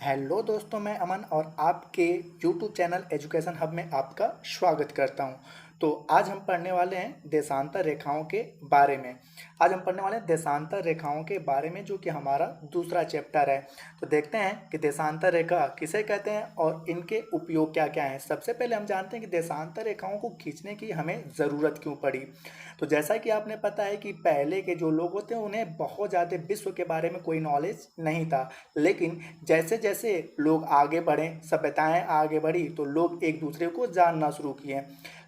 Hello दोस्तों, मैं अमन और आपके यूट्यूब चैनल एजुकेशन हब में आपका स्वागत करता हूं। तो आज हम पढ़ने वाले हैं देशांतर रेखाओं के बारे में। आज हम पढ़ने वाले हैं देशांतर रेखाओं के बारे में, जो कि हमारा दूसरा चैप्टर है। तो देखते हैं कि देशांतर रेखा किसे कहते हैं और इनके उपयोग क्या क्या हैं। सबसे पहले हम जानते हैं कि देशांतर रेखाओं को खींचने की हमें ज़रूरत क्यों पड़ी। तो जैसा कि आपने पता है कि पहले के जो लोग होते हैं उन्हें बहुत ज़्यादा विश्व के बारे में कोई नॉलेज नहीं था, लेकिन जैसे जैसे लोग आगे बढ़े, सभ्यताएं आगे बढ़ी, तो लोग एक दूसरे को जानना शुरू किए।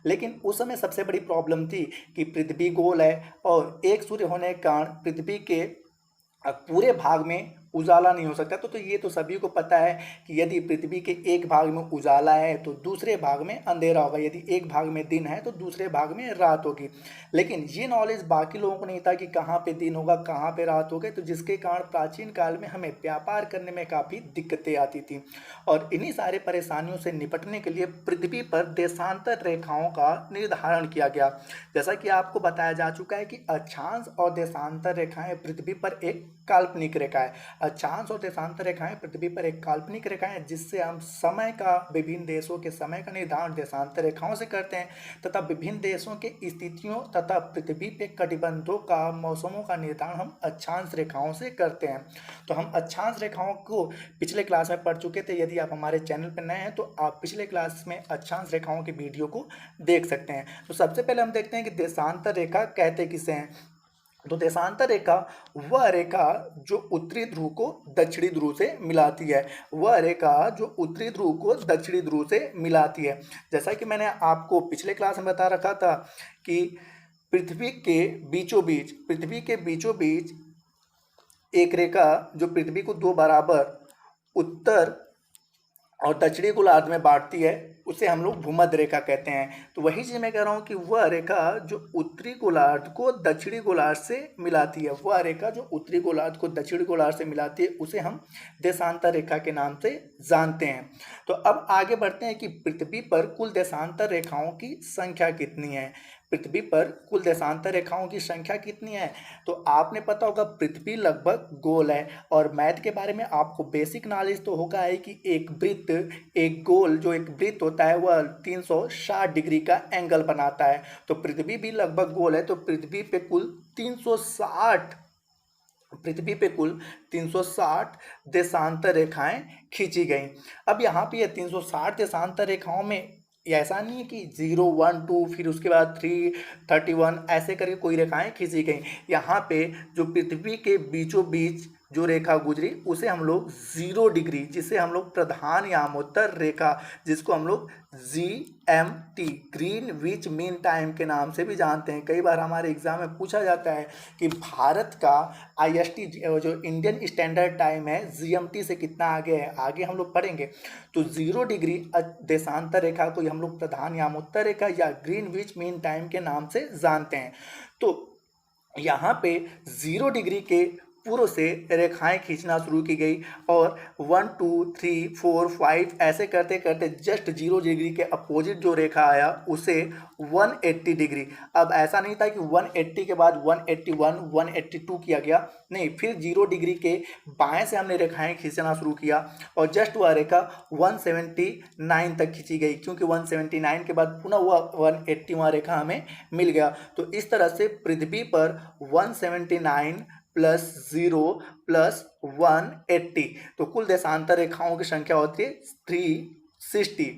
लेकिन उस समय सबसे बड़ी प्रॉब्लम थी कि पृथ्वी गोल है और एक सूर्य होने के कारण पृथ्वी के पूरे भाग में उजाला नहीं हो सकता। तो ये तो सभी को पता है कि यदि पृथ्वी के एक भाग में उजाला है तो दूसरे भाग में अंधेरा होगा, यदि एक भाग में दिन है तो दूसरे भाग में रात होगी। लेकिन ये नॉलेज बाकी लोगों को नहीं था कि कहाँ पे दिन होगा, कहाँ पे रात होगी, तो जिसके कारण प्राचीन काल में हमें व्यापार करने में काफ़ी दिक्कतें आती थी। और इन्हीं सारे परेशानियों से निपटने के लिए पृथ्वी पर देशांतर रेखाओं का निर्धारण किया गया। जैसा कि आपको बताया जा चुका है कि अक्षांश और देशांतर रेखाएं पृथ्वी पर एक काल्पनिक रेखा है। अक्षांश और देशांतर रेखाएं पृथ्वी पर एक काल्पनिक रेखा है, जिससे हम समय का, विभिन्न देशों के समय का निर्धारण देशांतर रेखाओं से करते हैं, तथा विभिन्न देशों के स्थितियों तथा पृथ्वी पे कटिबंधों का, मौसमों का निर्धारण हम अक्षांश रेखाओं से करते हैं। तो हम अक्षांश रेखाओं को पिछले क्लास में पढ़ चुके थे। यदि आप हमारे चैनल पर नए हैं तो आप पिछले क्लास में अक्षांश रेखाओं की वीडियो को देख सकते हैं। तो सबसे पहले हम देखते हैं कि देशांतर रेखा कहते किसे हैं। तो देशांतर रेखा वह रेखा जो उत्तरी ध्रुव को दक्षिणी ध्रुव से मिलाती है। वह रेखा जो उत्तरी ध्रुव को दक्षिणी ध्रुव से मिलाती है। जैसा कि मैंने आपको पिछले क्लास में बता रखा था कि पृथ्वी के बीचों बीच एक रेखा जो पृथ्वी को दो बराबर उत्तर और दक्षिणी गोलार्ध में बांटती है, उसे हम लोग भूमध्य रेखा कहते हैं। तो वही चीज़ मैं कह रहा हूँ कि वह रेखा जो उत्तरी गोलार्ध को दक्षिणी गोलार्ध से मिलाती है, वह रेखा जो उत्तरी गोलार्ध को दक्षिणी गोलार्ध से मिलाती है, उसे हम देशांतर रेखा के नाम से जानते हैं। तो अब आगे बढ़ते हैं कि पृथ्वी पर कुल देशांतर रेखाओं की संख्या कितनी है। पृथ्वी पर कुल देशांतर रेखाओं की संख्या कितनी है। तो आपने पता होगा पृथ्वी लगभग गोल है, और मैथ के बारे में आपको बेसिक नॉलेज तो होगा ही कि एक वृत्त, एक गोल जो एक वृत्त होता है वह 360 डिग्री का एंगल बनाता है। तो पृथ्वी भी लगभग गोल है। तो पृथ्वी पे कुल 360 देशांतर रेखाएं खींची गई। अब यहाँ पे ये 360 देशांतर रेखाओं में ऐसा नहीं है कि 0 1 2 फिर उसके बाद 3 31 ऐसे करके कोई रेखाएं खींची गई। यहाँ पे जो पृथ्वी के बीचों बीच जो रेखा गुजरी उसे हम लोग 0 डिग्री, जिसे हम लोग प्रधान यामोत्तर रेखा, जिसको हम लोग GMT, green which mean time के नाम से भी जानते हैं। कई बार हमारे एग्जाम में पूछा जाता है कि भारत का IST जो इंडियन स्टैंडर्ड टाइम है GMT से कितना आगे है। आगे हम लोग पढ़ेंगे। तो 0 डिग्री देशांतर रेखा को हम लोग प्रधान यामोत्तर रेखा या ग्रीन विच मीन टाइम के नाम से जानते हैं। तो यहाँ पे 0 डिग्री के पूर्व से रेखाएं खींचना शुरू की गई, और 1 2 3 4 5 ऐसे करते करते जस्ट 0 डिग्री के अपोजिट जो रेखा आया उसे 180 डिग्री। अब ऐसा नहीं था कि 180 के बाद 181 182 किया गया, नहीं, फिर 0 डिग्री के बाएं से हमने रेखाएं खींचना शुरू किया, और जस्ट वह रेखा 179 तक खींची गई, क्योंकि 179 के बाद पुनः वह 180वां रेखा हमें मिल गया। तो इस तरह से पृथ्वी पर 179 प्लस 0 प्लस 180, तो कुल देशांतर रेखाओं की संख्या होती है 360।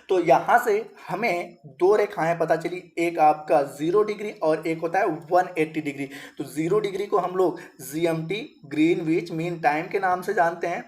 तो यहाँ से हमें दो रेखाएं पता चली, एक आपका 0 डिग्री और एक होता है 180 डिग्री। तो 0 डिग्री को हम लोग GMT, green which mean time के नाम से जानते हैं,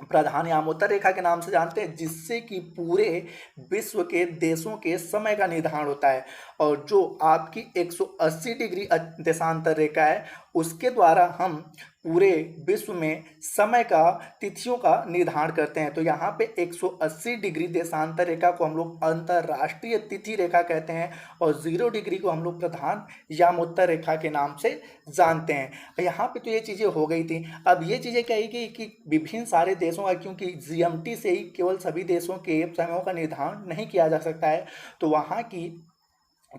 प्रधान यामोत्तर रेखा के नाम से जानते हैं, जिससे कि पूरे विश्व के देशों के समय का निर्धारण होता है। और जो आपकी 180 डिग्री देशांतर रेखा है, उसके द्वारा हम पूरे विश्व में समय का, तिथियों का निर्धारण करते हैं। तो यहाँ पे 180 डिग्री देशांतर रेखा को हम लोग अंतरराष्ट्रीय तिथि रेखा कहते हैं, और 0 डिग्री को हम लोग प्रधान यामोत्तर रेखा के नाम से जानते हैं। यहाँ पे तो ये चीज़ें हो गई थी। अब ये चीज़ें कही गई कि विभिन्न सारे देशों का, क्योंकि GMT से ही केवल सभी देशों के समयों का निर्धारण नहीं किया जा सकता है, तो वहाँ की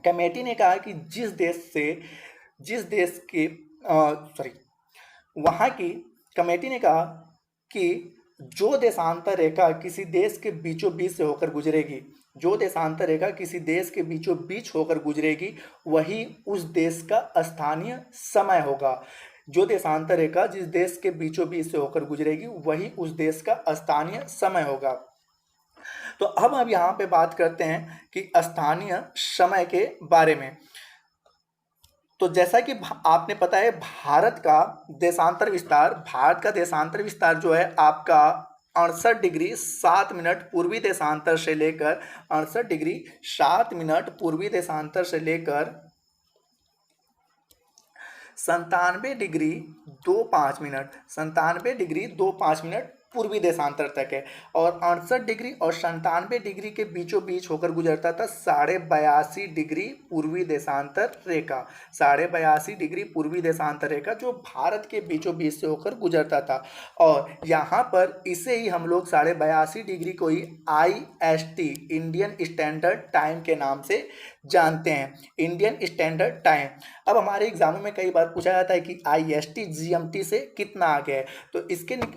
कमेटी ने कहा कि जिस देश के वहाँ की कमेटी ने कहा कि जो देशांतर रेखा किसी देश के बीचों बीच से होकर गुजरेगी, जो देशांतर रेखा किसी देश के बीचों बीच होकर गुजरेगी वही उस देश का स्थानीय समय होगा। जो देशांतर रेखा जिस देश के बीचों बीच से होकर गुजरेगी वही उस देश का स्थानीय समय होगा। तो अब यहाँ पे बात करते हैं कि स्थानीय समय के बारे में। तो जैसा कि आपने पता है भारत का देशांतर विस्तार जो है आपका 68 डिग्री 7 मिनट पूर्वी देशांतर से लेकर 68 डिग्री 7 मिनट पूर्वी देशांतर से लेकर 97 डिग्री 2 5 मिनट पूर्वी देशांतर तक है। और 68 डिग्री और 97 डिग्री के बीचों बीच होकर गुजरता था 82.5 डिग्री पूर्वी देशांतर रेखा। 82.5 डिग्री पूर्वी देशांतर रेखा जो भारत के बीचों बीच से होकर गुजरता था। और यहाँ पर इसे ही हम लोग 82.5 डिग्री को ही IST इंडियन स्टैंडर्ड टाइम के नाम से जानते हैं, इंडियन स्टैंडर्ड टाइम। अब हमारे एग्जामों में कई बार पूछा जाता है कि IST GMT से कितना आगे है, तो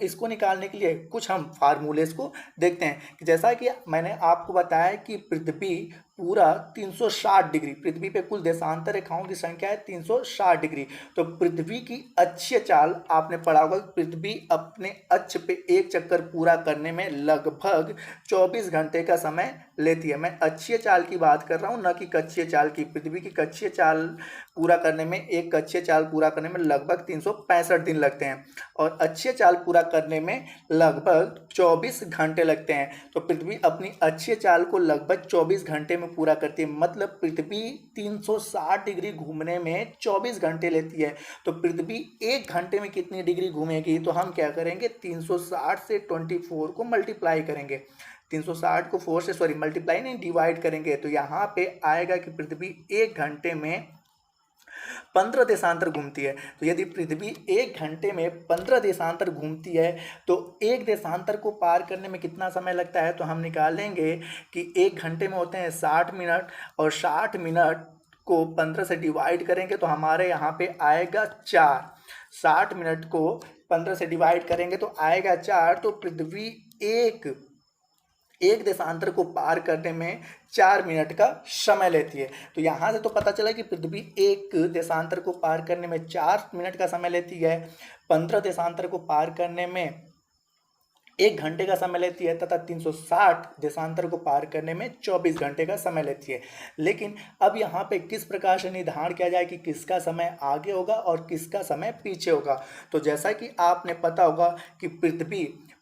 इसको निकालने के लिए कुछ हम फार्मूलेस को देखते हैं। कि जैसा कि मैंने आपको बताया कि पृथ्वी पूरा 360 डिग्री, पृथ्वी पे कुल देशांतर रेखाओं की संख्या है 360 डिग्री। तो पृथ्वी की अक्षीय चाल आपने पढ़ा होगा, पृथ्वी अपने अक्ष पे एक चक्कर पूरा करने में लगभग 24 घंटे का समय लेती है। मैं अक्षीय चाल की बात कर रहा हूँ, न कि कक्षीय चाल की। पृथ्वी की कक्षीय चाल पूरा करने में, एक कक्षीय चाल पूरा करने में लगभग 365 दिन लगते हैं और अक्षीय चाल पूरा करने में लगभग 24 घंटे लगते हैं। तो पृथ्वी अपनी अक्षीय चाल को लगभग 24 घंटे में पूरा करती है। मतलब पृथ्वी 360 डिग्री घूमने में 24 घंटे लेती है। तो पृथ्वी एक घंटे में कितनी डिग्री घूमेगी, तो हम क्या करेंगे 360 से 24 को मल्टीप्लाई करेंगे। 360 को 4 से मल्टीप्लाई नहीं, डिवाइड करेंगे। तो यहाँ पे आएगा कि पृथ्वी एक घंटे में 15 देशांतर घूमती है। तो यदि पृथ्वी एक घंटे में 15 देशांतर घूमती है तो एक देशांतर को पार करने में कितना समय लगता है, तो हम निकालेंगे कि एक घंटे में होते हैं 60 मिनट और 60 मिनट को 15 से डिवाइड करेंगे तो हमारे यहाँ पे आएगा 4। 60 मिनट को 15 से डिवाइड करेंगे तो आएगा 4। तो पृथ्वी एक देशांतर को पार करने में 4 मिनट का समय लेती है। तो यहाँ से तो पता चला कि पृथ्वी एक देशांतर को पार करने में 4 मिनट का समय लेती है, 15 देशांतर को पार करने में 1 घंटे का समय लेती है तथा 360 देशांतर को पार करने में 24 घंटे का समय लेती है। लेकिन अब यहाँ पे किस प्रकार से निर्धारण किया जाए कि किसका समय आगे होगा और किसका समय पीछे होगा। तो जैसा कि आपने पता होगा कि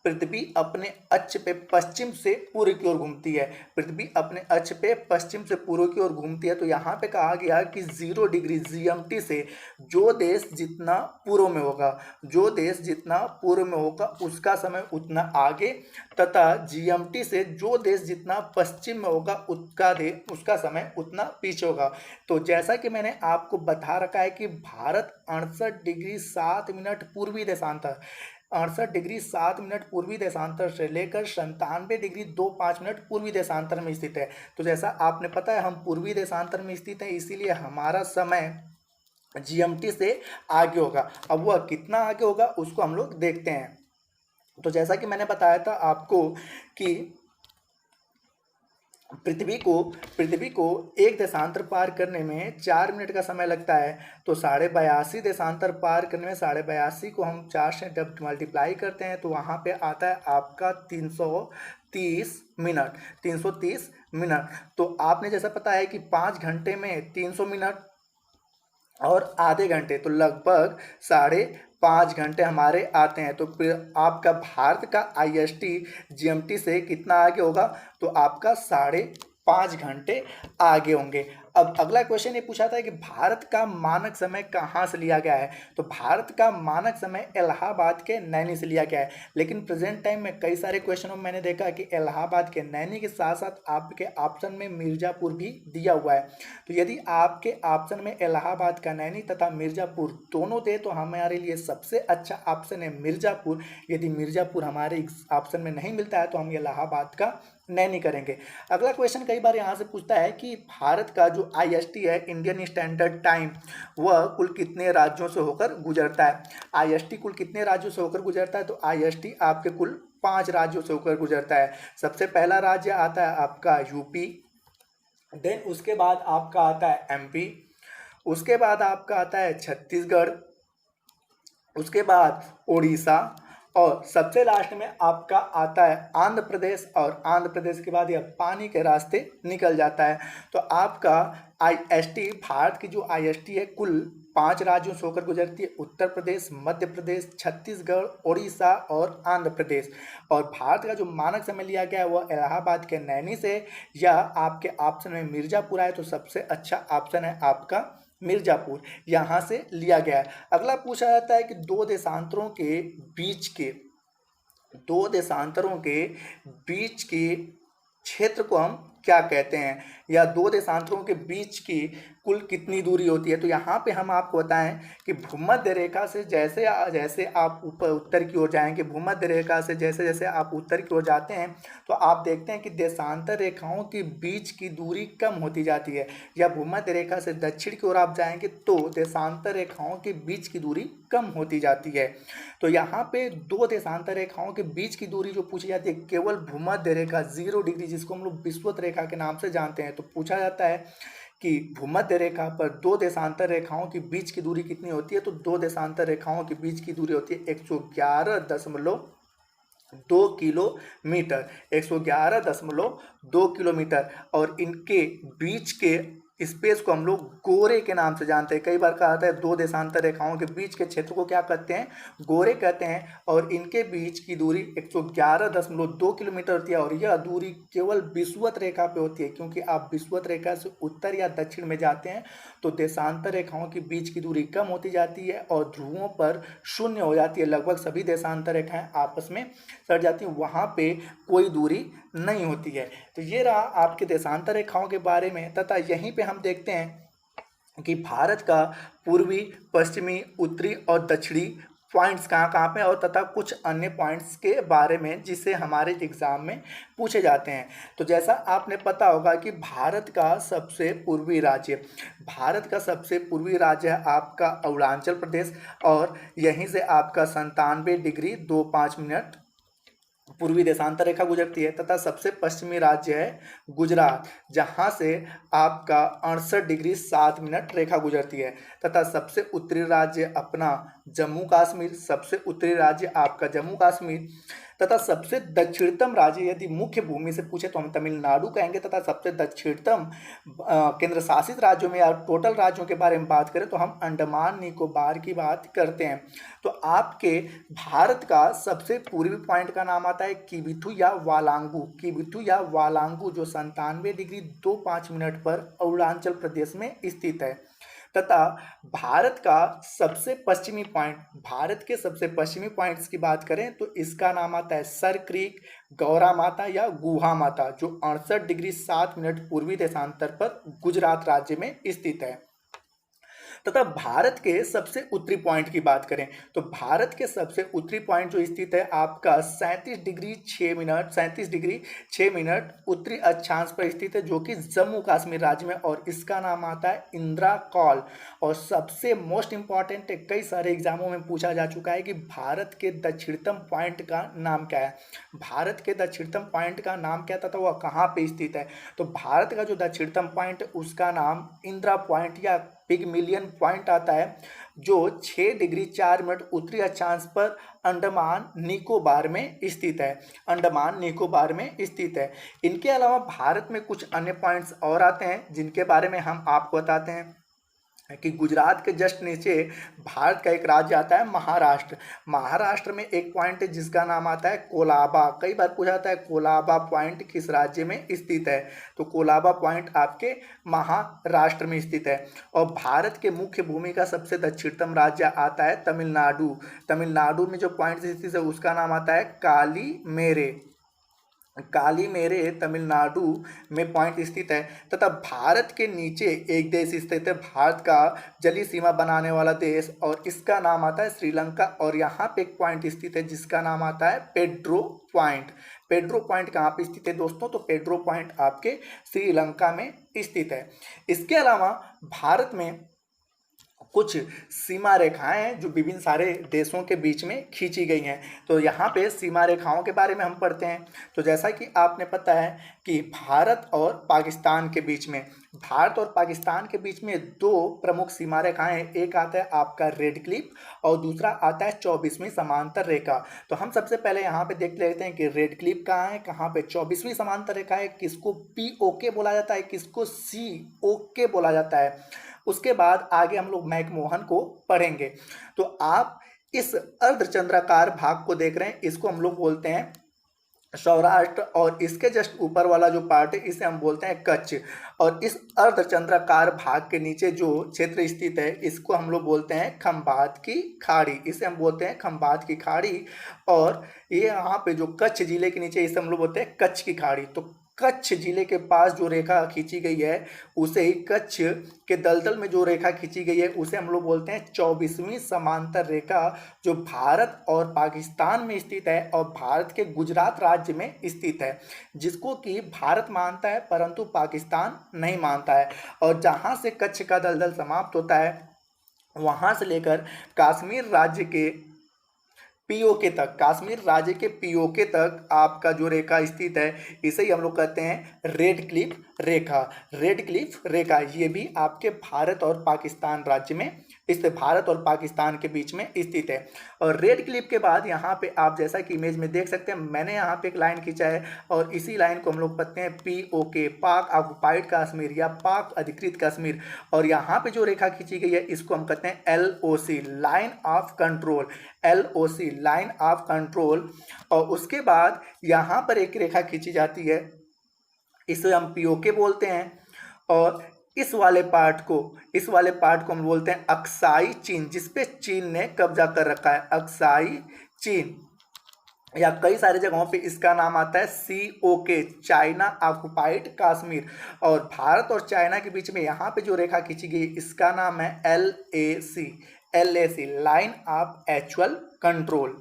पृथ्वी अपने अक्ष पे पश्चिम से पूर्व की ओर घूमती है। पृथ्वी अपने अक्ष पे पश्चिम से पूर्व की ओर घूमती है। तो यहाँ पे कहा गया कि 0 डिग्री GMT से जो देश जितना पूर्व में होगा, जो देश जितना पूर्व में होगा उसका समय उतना आगे, तथा GMT से जो देश जितना पश्चिम में होगा उसका समय उतना पीछे होगा। तो जैसा कि मैंने आपको बता रखा है कि भारत 68 डिग्री 7 मिनट पूर्वी देशांतर 68 डिग्री 7 मिनट पूर्वी देशांतर से लेकर 97 डिग्री 2 5 मिनट पूर्वी देशांतर में स्थित है। तो जैसा आपने पता है हम पूर्वी देशांतर में स्थित है, इसीलिए हमारा समय GMT से आगे होगा। अब वह कितना आगे होगा उसको हम लोग देखते हैं। तो जैसा कि मैंने बताया था आपको कि पृथ्वी को एक देशांतर पार करने में 4 मिनट का समय लगता है। तो 82.5 देशांतर पार करने में 82.5 को हम 4 से जब मल्टीप्लाई करते हैं तो वहाँ पे आता है आपका 330 मिनट। तो आपने जैसा पता है कि 5 घंटे में 300 मिनट और आधे घंटे, तो लगभग 5.5 घंटे हमारे आते हैं। तो फिर आपका भारत का IST GMT से कितना आगे होगा, तो आपका 5.5 घंटे आगे होंगे। अब अगला क्वेश्चन ये पूछा था कि भारत का मानक समय कहाँ से लिया गया है। तो भारत का मानक समय इलाहाबाद के नैनी से लिया गया है। लेकिन प्रेजेंट टाइम में कई सारे क्वेश्चनों में मैंने देखा कि इलाहाबाद के नैनी के साथ साथ आपके ऑप्शन में मिर्ज़ापुर भी दिया हुआ है। तो यदि आपके ऑप्शन में इलाहाबाद का नैनी तथा मिर्ज़ापुर दोनों थे तो हमारे लिए सबसे अच्छा ऑप्शन है मिर्ज़ापुर। यदि मिर्ज़ापुर हमारे ऑप्शन में नहीं मिलता है तो हम इलाहाबाद का नैनी करेंगे। अगला क्वेश्चन कई बार यहाँ से पूछता है कि भारत का जो जो IST है, इंडियन स्टैंडर्ड टाइम, वह कुल कितने राज्यों से होकर गुजरता है? IST कुल कितने राज्यों से होकर गुजरता है? तो IST आपके कुल 5 राज्यों से होकर गुजरता है। सबसे पहला राज्य आता है आपका यूपी, देन उसके बाद आपका आता है MP, उसके बाद आपका आता है छत्तीसगढ़, उसके बाद उड़ीसा, और सबसे लास्ट में आपका आता है आंध्र प्रदेश, और आंध्र प्रदेश के बाद यह पानी के रास्ते निकल जाता है। तो आपका IST, भारत की जो IST है, कुल 5 राज्यों से होकर गुजरती है, उत्तर प्रदेश, मध्य प्रदेश, छत्तीसगढ़, उड़ीसा और आंध्र प्रदेश। और भारत का जो मानक समय लिया गया है वह इलाहाबाद के नैनी से, या आपके ऑप्शन में मिर्जापुर आए तो सबसे अच्छा ऑप्शन है आपका मिर्जापुर, यहाँ से लिया गया है। अगला पूछा जाता है कि दो देशांतरों के बीच के क्षेत्र को हम क्या कहते हैं, या दो देशांतरों के बीच की कुल कितनी दूरी होती है? तो यहाँ पे हम आपको बताएं कि भूमध्य रेखा से जैसे जैसे आप ऊपर उत्तर की ओर जाएंगे, भूमध्य रेखा से जैसे जैसे आप उत्तर की ओर जाते हैं तो आप देखते हैं कि देशांतर रेखाओं के बीच की दूरी कम होती जाती है, या भूमध्य रेखा से दक्षिण की ओर आप जाएंगे तो देशांतर रेखाओं के बीच की दूरी कम होती जाती है। तो यहाँ पे दो देशांतर रेखाओं के बीच की दूरी जो पूछी जाती है, केवल भूमध्य रेखा 0 डिग्री, जिसको हम लोग विषुवत रेखा के नाम से जानते हैं, तो पूछा जाता है कि भूमध्य रेखा पर दो देशांतर रेखाओं के बीच की दूरी कितनी होती है? तो दो देशांतर रेखाओं के बीच की दूरी होती है 111.2 किलोमीटर, 111.2 किलोमीटर। और इनके बीच के स्पेस को हम लोग गोरे के नाम से जानते हैं। कई बार कहा जाता है दो देशांतर रेखाओं के बीच के क्षेत्र को क्या कहते हैं? गोरे कहते हैं। और इनके बीच की दूरी 111.2 किलोमीटर होती है, और यह दूरी केवल विषुवत रेखा पे होती है, क्योंकि आप विषुवत रेखा से उत्तर या दक्षिण में जाते हैं तो देशांतर रेखाओं के बीच की दूरी कम होती जाती है और ध्रुवों पर शून्य हो जाती है। लगभग सभी देशांतर रेखाएं आपस में सट जाती हैं, वहाँ पे कोई दूरी नहीं होती है। तो ये रहा आपके देशांतर रेखाओं के बारे में। तथा यहीं पे हम देखते हैं कि भारत का पूर्वी, पश्चिमी, उत्तरी और दक्षिणी पॉइंट्स कहाँ कहाँ पे, और तथा कुछ अन्य पॉइंट्स के बारे में जिसे हमारे एग्जाम में पूछे जाते हैं। तो जैसा आपने पता होगा कि भारत का सबसे पूर्वी राज्य है आपका अरुणाचल प्रदेश, और यहीं से आपका 97 डिग्री 25 मिनट पूर्वी देशांतर रेखा गुजरती है। तथा सबसे पश्चिमी राज्य है गुजरात, जहां से आपका 68 डिग्री 7 मिनट रेखा गुजरती है। तथा सबसे उत्तरी राज्य अपना जम्मू कश्मीर, सबसे उत्तरी राज्य आपका जम्मू कश्मीर। तथा सबसे दक्षिणतम राज्य यदि मुख्य भूमि से पूछे तो हम तमिलनाडु कहेंगे। तथा सबसे दक्षिणतम केंद्र शासित राज्यों में या टोटल राज्यों के बारे में बात करें तो हम अंडमान निकोबार की बात करते हैं। तो आपके भारत का सबसे पूर्वी पॉइंट का नाम आता है किबिथु या वालांगू, जो 97 डिग्री 25 मिनट पर अरुणाचल प्रदेश में स्थित है। तथा भारत के सबसे पश्चिमी पॉइंट्स की बात करें तो इसका नाम आता है सर क्रीक, गौरा माता या गुहा माता, जो 68 डिग्री 7 मिनट पूर्वी देशांतर पर गुजरात राज्य में स्थित है। तथा भारत के सबसे उत्तरी पॉइंट की बात करें तो भारत के सबसे उत्तरी पॉइंट जो स्थित है आपका 37 डिग्री 6 मिनट उत्तरी अक्षांश पर स्थित है, जो कि जम्मू कश्मीर राज्य में, और इसका नाम आता है इंदिरा कॉल। और सबसे मोस्ट इंपॉर्टेंट है, कई सारे एग्जामों में पूछा जा चुका है कि भारत के दक्षिणतम पॉइंट का नाम क्या है, तथा वह कहाँ पे स्थित है? तो भारत का जो दक्षिणतम पॉइंट उसका नाम इंदिरा पॉइंट या पिगमिलियन पॉइंट आता है, जो 6 डिग्री 4 मिनट उत्तरी अक्षांश पर अंडमान निकोबार में स्थित है। इनके अलावा भारत में कुछ अन्य पॉइंट्स और आते हैं जिनके बारे में हम आपको बताते हैं कि गुजरात के जस्ट नीचे भारत का एक राज्य आता है महाराष्ट्र में एक पॉइंट है जिसका नाम आता है कोलाबा। कई बार पूछा जाता है कोलाबा पॉइंट किस राज्य में स्थित है, तो कोलाबा पॉइंट आपके महाराष्ट्र में स्थित है। और भारत के मुख्य भूमि का सबसे दक्षिणतम राज्य आता है तमिलनाडु में जो पॉइंट स्थित है उसका नाम आता है काली मेरे। काली मेरे तमिलनाडु में पॉइंट स्थित है तथा भारत के नीचे एक देश स्थित है, भारत का जलीय सीमा बनाने वाला देश, और इसका नाम आता है श्रीलंका। और यहाँ पे एक पॉइंट स्थित है जिसका नाम आता है पेड्रो पॉइंट। पेड्रो पॉइंट कहाँ पे स्थित है दोस्तों? तो पेड्रो पॉइंट आपके श्रीलंका में स्थित है। इसके अलावा भारत में कुछ सीमा रेखाएं हैं जो विभिन्न सारे देशों के बीच में खींची गई हैं। तो यहाँ पे सीमा रेखाओं के बारे में हम पढ़ते हैं। तो जैसा कि आपने पता है कि भारत और पाकिस्तान के बीच में, भारत और पाकिस्तान के बीच में दो प्रमुख सीमा रेखाएं हैं। एक आता है आपका रेड क्लिफ और दूसरा आता है 24वीं समांतर रेखा। तो हम सबसे पहले यहाँ पे देख लेते हैं कि रेड क्लिफ कहाँ है, कहाँ पे 24वीं समांतर रेखा है, किसको POK बोला जाता है, किसको COK बोला जाता है। उसके बाद आगे हम लोग मैकमोहन को पढ़ेंगे। तो आप इस अर्धचंद्राकार भाग को देख रहे हैं, इसको हम लोग बोलते हैं सौराष्ट्र, और इसके जस्ट ऊपर वाला जो पार्ट है इसे हम बोलते हैं कच्छ। और इस अर्धचंद्राकार भाग के नीचे जो क्षेत्र स्थित है इसको हम लोग बोलते हैं खंबात की खाड़ी, इसे हम बोलते हैं खंबात की खाड़ी। और ये यहाँ पे जो कच्छ जिले के नीचे इसे हम लोग बोलते हैं कच्छ की खाड़ी। तो कच्छ जिले के पास जो रेखा खींची गई है उसे ही, कच्छ के दलदल में जो रेखा खींची गई है उसे हम लोग बोलते हैं 24वीं समांतर रेखा, जो भारत और पाकिस्तान में स्थित है और भारत के गुजरात राज्य में स्थित है, जिसको कि भारत मानता है परंतु पाकिस्तान नहीं मानता है। और जहाँ से कच्छ का दलदल समाप्त होता है वहाँ से लेकर कश्मीर राज्य के POK तक, कश्मीर राज्य के POK तक आपका जो रेखा स्थित है इसे ही हम लोग कहते हैं रेड क्लिफ रेखा। रेड क्लिफ रेखा ये भी आपके भारत और पाकिस्तान राज्य में, इस भारत और पाकिस्तान के बीच में स्थित है। और रेड क्लिफ के बाद यहाँ पे आप जैसा कि इमेज में देख सकते हैं, मैंने यहाँ पे एक लाइन खींचा है और इसी लाइन को हम लोग कहते हैं POK, पाक ऑक्युपाइड कश्मीर या पाक अधिकृत कश्मीर। और यहाँ पे जो रेखा खींची गई है इसको हम कहते हैं LOC, line of control, LOC line of control. और उसके बाद यहाँ पर एक रेखा खींची जाती है, इसे हम POK बोलते हैं। और इस वाले पार्ट को हम बोलते हैं अक्साई चीन, जिसपे चीन ने कब्जा कर रखा है, अक्साई चीन, या कई सारे जगहों पे इसका नाम आता है COK, चाइना ऑक्युपाइड कश्मीर। और भारत और चाइना के बीच में यहाँ पे जो रेखा खींची गई इसका नाम है LAC, line of actual control.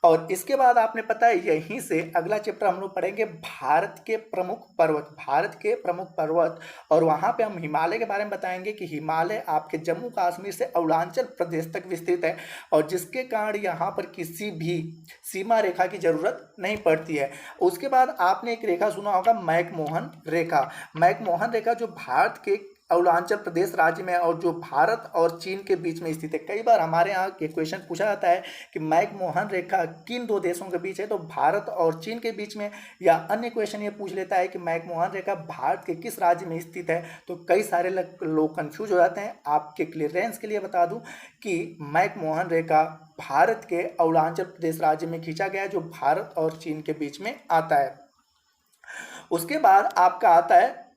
और इसके बाद आपने पता है यहीं से अगला चैप्टर हम लोग पढ़ेंगे भारत के प्रमुख पर्वत, भारत के प्रमुख पर्वत। और वहाँ पे हम हिमालय के बारे में बताएंगे कि हिमालय आपके जम्मू कश्मीर से अरुणाचल प्रदेश तक विस्तृत है और जिसके कारण यहाँ पर किसी भी सीमा रेखा की जरूरत नहीं पड़ती है। उसके बाद आपने एक रेखा सुना होगा मैकमोहन रेखा। मैकमोहन रेखा जो भारत के अरुणाचल प्रदेश राज्य में और जो भारत और चीन के बीच में स्थित है। कई बार हमारे यहाँ ये क्वेश्चन पूछा जाता है कि मैकमोहन रेखा किन दो देशों के बीच है, तो भारत और चीन के बीच में, या अन्य क्वेश्चन ये पूछ लेता है कि मैकमोहन रेखा भारत के किस राज्य में स्थित है। तो कई सारे लोग कंफ्यूज हो जाते हैं। आपके क्लियरेंस के लिए बता दूं कि मैकमोहन रेखा भारत के अरुणाचल प्रदेश राज्य में खींचा गया है, जो भारत और चीन के बीच में आता है। उसके बाद आपका आता है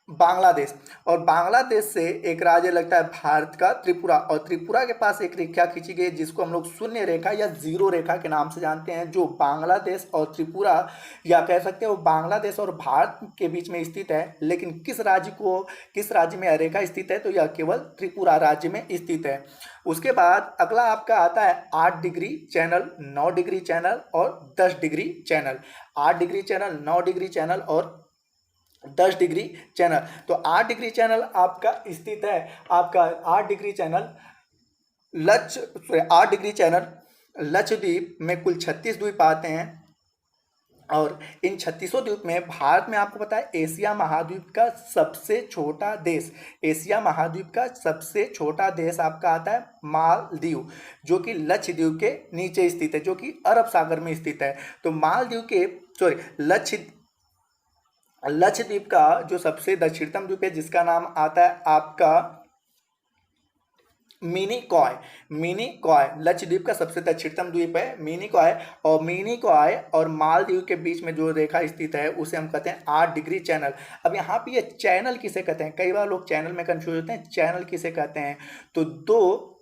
बांग्लादेश, और बांग्लादेश से एक राज्य लगता है भारत का त्रिपुरा, और त्रिपुरा के पास एक रेखा खींची गई जिसको हम लोग शून्य रेखा या जीरो रेखा के नाम से जानते हैं, जो बांग्लादेश और त्रिपुरा, या कह सकते हैं वो बांग्लादेश और भारत के बीच में स्थित है। लेकिन किस राज्य में यह रेखा स्थित है, तो यह केवल त्रिपुरा राज्य में स्थित है। उसके बाद अगला आपका आता है 8 डिग्री चैनल, 9 डिग्री चैनल और 10 degree channel. 8 degree channel, 9 degree channel और 10 डिग्री चैनल। तो 8 डिग्री चैनल आपका स्थित है, आपका 8 degree channel 8 degree channel Lakshadweep में कुल 36 द्वीप आते हैं। और इन 36 द्वीप में भारत में आपको पता है एशिया महाद्वीप का सबसे छोटा देश, एशिया महाद्वीप का सबसे छोटा देश आपका आता है मालदीव, जो कि लक्षद्वीप के नीचे स्थित है, जो कि अरब सागर में स्थित है। तो मालदीव के लक्षद्वीप का जो सबसे दक्षिणतम द्वीप है जिसका नाम आता है आपका मिनिकॉय, लक्षद्वीप का सबसे दक्षिणतम द्वीप है मिनिकॉय। और मिनिकॉय और मालदीव के बीच में जो रेखा स्थित है उसे हम कहते हैं 8 डिग्री चैनल। अब यहाँ पे ये चैनल किसे कहते हैं, कई बार लोग चैनल में कंफ्यूज होते हैं, चैनल किसे कहते हैं। तो दो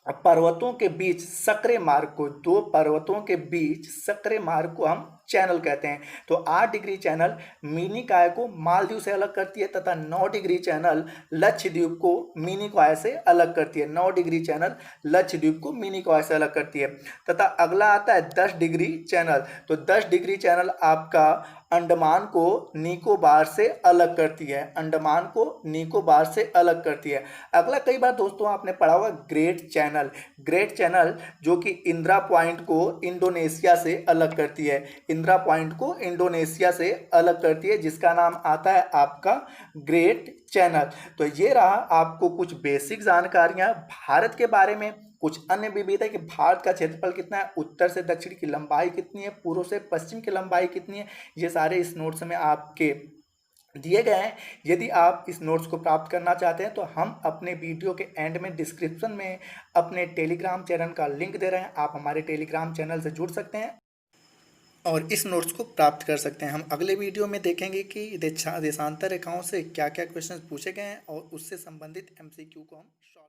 पर्वतों के बीच सकरे मार्ग को, दो पर्वतों के बीच सकरे मार्ग को हम चैनल कहते हैं। तो 8 डिग्री चैनल मिनिकॉय को मालदीव से अलग करती है तथा 9 डिग्री चैनल लक्षद्वीप को मिनिकॉय से अलग करती है। 9 डिग्री चैनल लक्षद्वीप को मिनिकॉय से अलग करती है। तथा अगला आता है 10 डिग्री चैनल। तो 10 डिग्री चैनल आपका अंडमान को निकोबार से अलग करती है, अंडमान को निकोबार से अलग करती है। अगला कई बार दोस्तों आपने पढ़ा होगा ग्रेट चैनल, ग्रेट चैनल जो कि इंदिरा पॉइंट को इंडोनेशिया से अलग करती है, इंदिरा पॉइंट को इंडोनेशिया से अलग करती है, जिसका नाम आता है आपका ग्रेट चैनल। तो ये रहा आपको कुछ बेसिक जानकारियां भारत के बारे में। कुछ अन्य विविधता है कि भारत का क्षेत्रफल कितना है, उत्तर से दक्षिण की लंबाई कितनी है, पूर्व से पश्चिम की लंबाई कितनी है, ये सारे इस नोट्स में आपके दिए गए हैं। यदि आप इस नोट्स को प्राप्त करना चाहते हैं तो हम अपने वीडियो के एंड में डिस्क्रिप्शन में अपने टेलीग्राम चैनल का लिंक दे रहे हैं, आप हमारे टेलीग्राम चैनल से जुड़ सकते हैं और इस नोट्स को प्राप्त कर सकते हैं। हम अगले वीडियो में देखेंगे कि देशांतर रेखाओं से क्या क्या क्वेश्चन पूछे गए हैं और उससे संबंधित एमसीक्यू को हम सॉल्व